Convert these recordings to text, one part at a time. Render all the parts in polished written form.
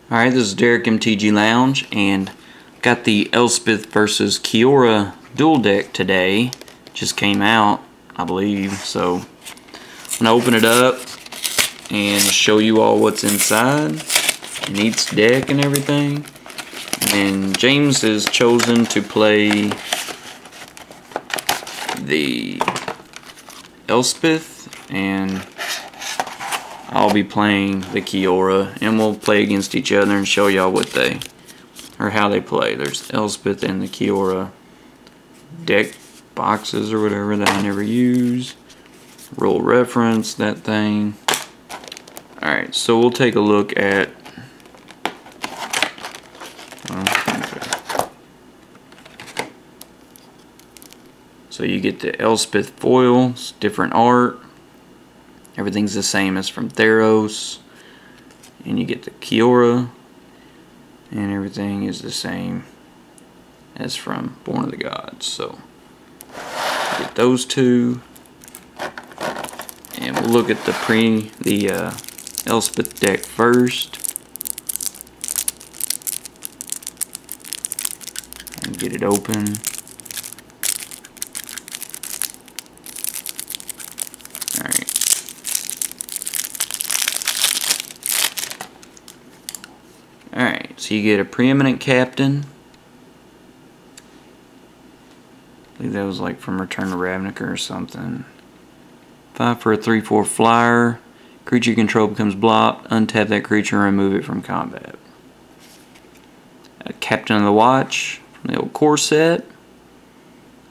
Alright, this is Derek MTG Lounge, and got the Elspeth versus Kiora Duel deck today. Just came out, I believe, so I'm going to open it up and show you all what's inside and each deck and everything. And James has chosen to play the Elspeth, and I'll be playing the Kiora, and we'll play against each other and show y'all what they, or how they play. There's Elspeth and the Kiora deck boxes or whatever that I never use. Rule reference, that thing. Alright, so we'll take a look at so you get the Elspeth foil, it's different art. Everything's the same as from Theros. And you get the Kiora, and everything is the same as from Born of the Gods. So get those two, and we'll look at the Elspeth deck first and get it open. Alright, so you get a preeminent captain. I believe that was like from Return to Ravnica or something. 5 for a 3/4 flyer. Creature you control becomes blocked. Untap that creature and remove it from combat. A Captain of the Watch from the old core set.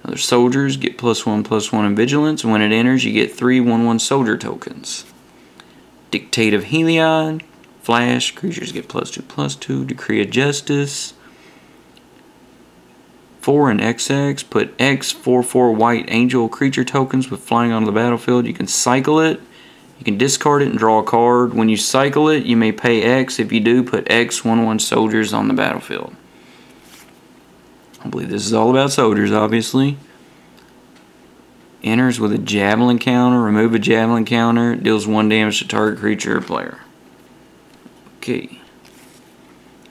Other soldiers get +1/+1 in vigilance. When it enters, you get 3 1/1 soldier tokens. Dictate of Heliod. Flash, creatures get +2/+2. Decree of Justice. 4 and XX. Put X 4/4 white angel creature tokens with flying onto the battlefield. You can cycle it. You can discard it and draw a card. When you cycle it, you may pay X. If you do, put X 1/1 soldiers on the battlefield. I believe this is all about soldiers, obviously. Enters with a javelin counter. Remove a javelin counter. Deals 1 damage to target creature or player. Okay,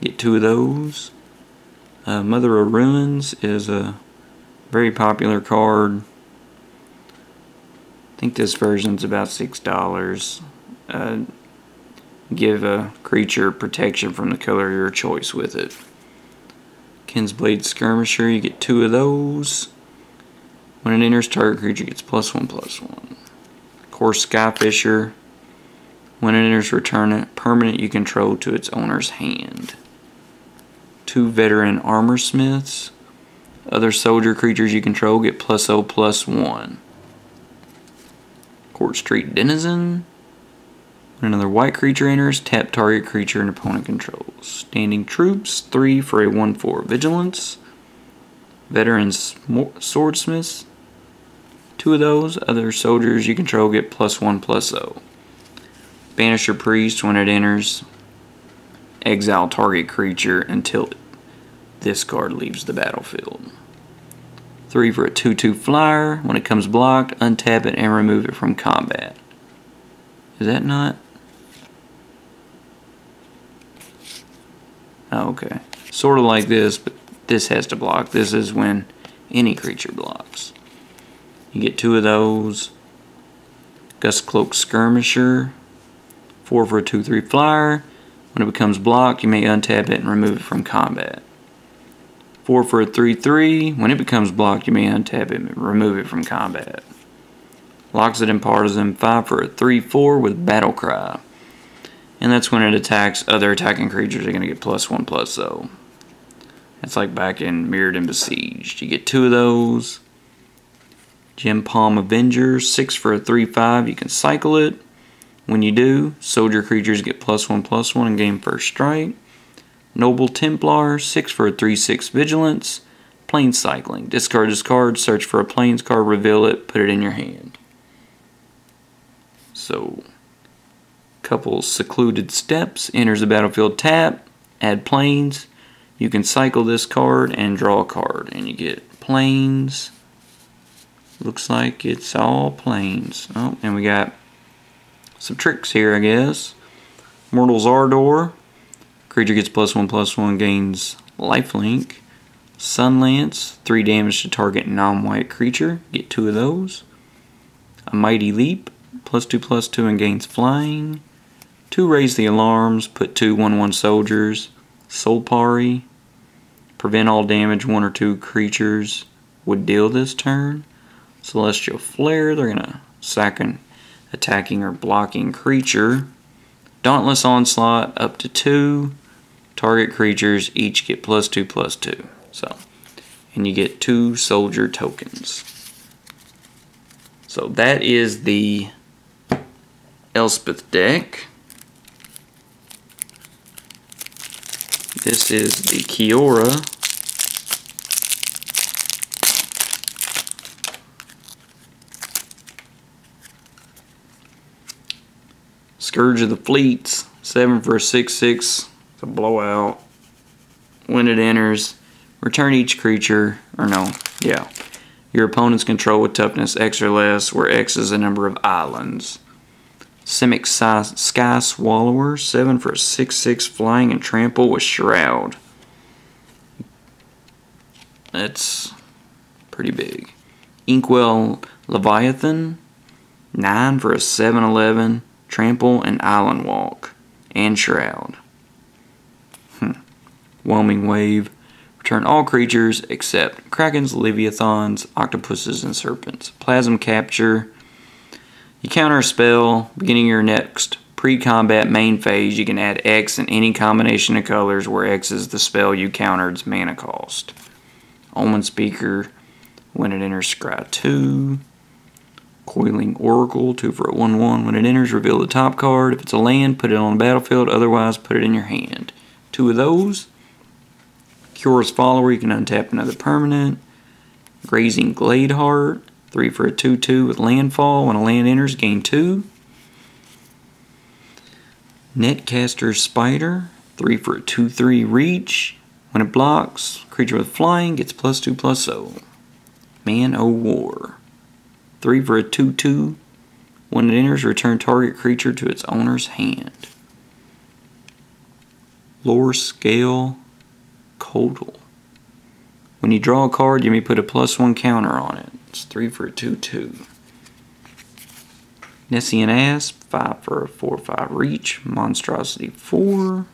get 2 of those. Mother of Ruins is a very popular card. I think this version's about $6. Give a creature protection from the color of your choice with it. Kinsblade Skirmisher, you get 2 of those. When it enters, target creature gets +1/+1. Core Skyfisher. When it enters, return a permanent you control to its owner's hand. 2 veteran armor smiths. Other soldier creatures you control get +0/+1. Court Street Denizen. When another white creature enters, tap target creature an opponent controls. Standing Troops, 3 for a 1/4 vigilance. Veteran swordsmiths. 2 of those. Other soldiers you control get +1/+0. Banish your Priest. When it enters, exile target creature until this card leaves the battlefield. 3 for a 2/2 flyer. When it comes blocked, untap it and remove it from combat. Is that not? Oh, okay. Sort of like this, but this has to block. This is when any creature blocks. You get 2 of those. Gustcloak Skirmisher. 4 for a 2/3 flyer. When it becomes blocked, you may untap it and remove it from combat. 4 for a 3/3. When it becomes blocked, you may untap it and remove it from combat. Loxodon Partisan, 5 for a 3/4 with Battle Cry. And that's when it attacks other attacking creatures are going to get +1/+0. That's like back in Mirrored and Besieged. You get 2 of those. Gem Palm Avenger, 6 for a 3/5. You can cycle it. When you do, soldier creatures get +1/+1 and gain first strike. Noble Templar, 6 for a 3/6 vigilance. Plane cycling. Discard this card, search for a planes card, reveal it, put it in your hand. So, couple secluded steps. Enters the battlefield, tap, add planes. You can cycle this card and draw a card, and you get planes. Looks like it's all planes. Oh, and we got some tricks here, I guess. Mortal's Ardor. Creature gets +1/+1, gains lifelink. Sunlance, 3 damage to target non-white creature. Get 2 of those. A Mighty Leap, +2/+2 and gains flying. 2 Raise the Alarms, put 2 1/1 soldiers. Solpari, prevent all damage 1 or 2 creatures would deal this turn. Celestial Flare, they're going to sack an attacking or blocking creature. Dauntless Onslaught, up to 2. Target creatures each get +2/+2. So, and you get 2 soldier tokens. So that is the Elspeth deck. This is the Kiora. Scourge of the Fleets, 7 for a 6/6. It's a blowout. When it enters, return each creature, your opponent's control with toughness X or less, where X is the number of islands. Simic Sky Swallower, 7 for a 6/6 flying and trample with Shroud. That's pretty big. Inkwell Leviathan, 9 for a 7/11 trample and island walk and Shroud. Whelming Wave, return all creatures except Krakens, Leviathans, Octopuses, and Serpents. Plasm Capture, you counter a spell, beginning of your next pre-combat main phase, you can add X in any combination of colors where X is the spell you countered's mana cost. Omen Speaker, when it enters, scry 2. Coiling Oracle, 2 for a 1/1. When it enters, reveal the top card. If it's a land, put it on the battlefield, otherwise put it in your hand. 2 of those. Kiora's Follower, you can untap another permanent. Grazing Gladeheart, 3 for a 2/2 with landfall. When a land enters, gain 2. Netcaster's Spider, 3 for a 2/3 reach. When it blocks, creature with flying gets +2/+0. Man o' War, 3 for a 2/2. When it enters, return target creature to its owner's hand. Lore Scale Codal, when you draw a card, you may put a +1 counter on it. It's 3 for a 2/2. Nessian Asp, 5 for a 4/5 reach. Monstrosity 4.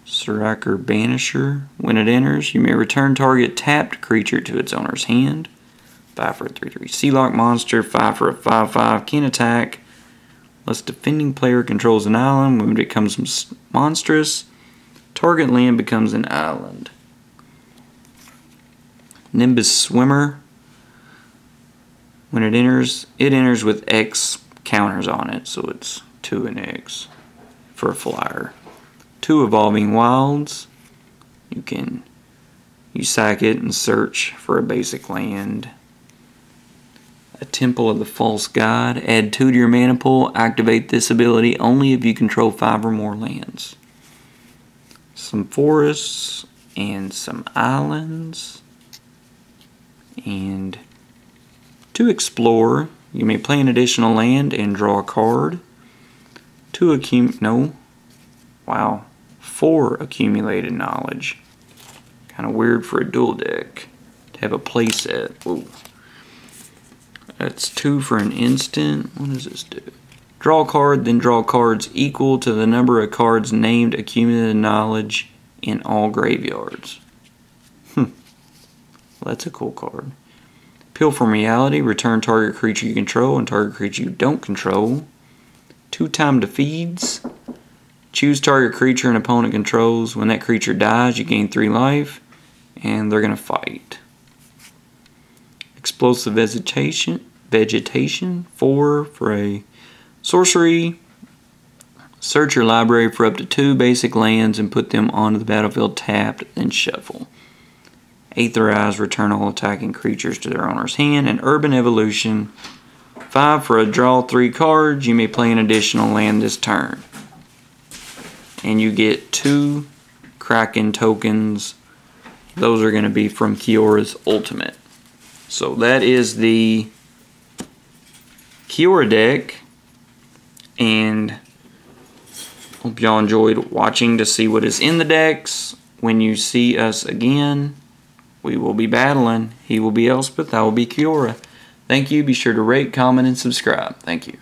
Siraker Banisher, when it enters, you may return target tapped creature to its owner's hand. 5 for a 3/3 Sealock Monster, 5 for a 5/5, can attack unless defending player controls an island. When it becomes monstrous, target land becomes an island. Nimbus Swimmer, when it enters with X counters on it, so it's 2 and X for a flyer. 2 Evolving Wilds, you sack it and search for a basic land. A Temple of the False God, add 2 to your mana pool, activate this ability only if you control 5 or more lands. Some forests and some islands. And to explore, you may play an additional land and draw a card. 4 accumulated knowledge. Kind of weird for a dual deck to have a playset. Whoa. That's 2 for an instant. What does this do? Draw a card, then draw cards equal to the number of cards named accumulated knowledge in all graveyards. Well, that's a cool card. Appeal from Reality, return target creature you control and target creature you don't control. 2 Defeats. Choose target creature an opponent controls. When that creature dies, you gain 3 life, and they're going to fight. Explosive Vegetation, 4 for a sorcery. Search your library for up to 2 basic lands and put them onto the battlefield tapped, then shuffle. Aetherize, return all attacking creatures to their owner's hand. And Urban Evolution, 5 for a draw 3 cards. You may play an additional land this turn. And you get 2 Kraken tokens. Those are going to be from Kiora's Ultimate. So that is the Kiora deck. And Hope y'all enjoyed watching to see what is in the decks. When you see us again, we will be battling. He will be Elspeth, I will be Kiora. Thank you. Be sure to rate, comment, and subscribe. Thank you.